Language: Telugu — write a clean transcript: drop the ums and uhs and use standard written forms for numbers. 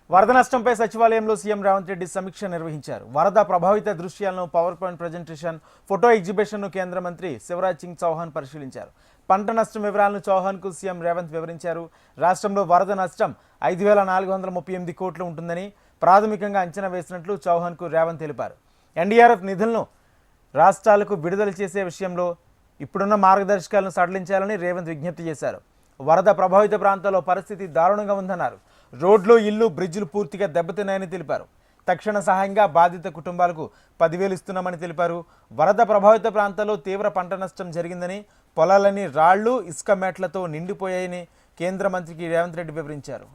వరద నష్టంపై సచివాలయంలో సీఎం రేవంత్ రెడ్డి సమీక్ష నిర్వహించారు. వరద ప్రభావిత దృశ్యాలను పవర్ పాయింట్ ప్రజెంటేషన్, ఫోటో ఎగ్జిబిషన్ను కేంద్ర మంత్రి శివరాజ్ సింగ్ చౌహాన్ పరిశీలించారు. పంట నష్టం వివరాలను చౌహాన్కు సీఎం రేవంత్ వివరించారు. రాష్ట్రంలో వరద నష్టం 5,438 కోట్లు ఉంటుందని ప్రాథమికంగా అంచనా వేసినట్లు చౌహాన్కు రేవంత్ తెలిపారు. ఎన్డీఆర్ఎఫ్ నిధులను రాష్ట్రాలకు విడుదల చేసే విషయంలో ఇప్పుడున్న మార్గదర్శకాలను సడలించాలని రేవంత్ విజ్ఞప్తి చేశారు. వరద ప్రభావిత ప్రాంతాల్లో పరిస్థితి దారుణంగా ఉందన్నారు. రోడ్లు, ఇల్లు, బ్రిడ్జిలు పూర్తిగా దెబ్బతిన్నాయని తెలిపారు. తక్షణ సహాయంగా బాధిత కుటుంబాలకు 10,000 ఇస్తున్నామని తెలిపారు. వరద ప్రభావిత ప్రాంతాల్లో తీవ్ర పంట నష్టం జరిగిందని, పొలాలన్నీ రాళ్లు, ఇసుక మేట్లతో నిండిపోయాయని కేంద్ర మంత్రికి రేవంత్ రెడ్డి వివరించారు.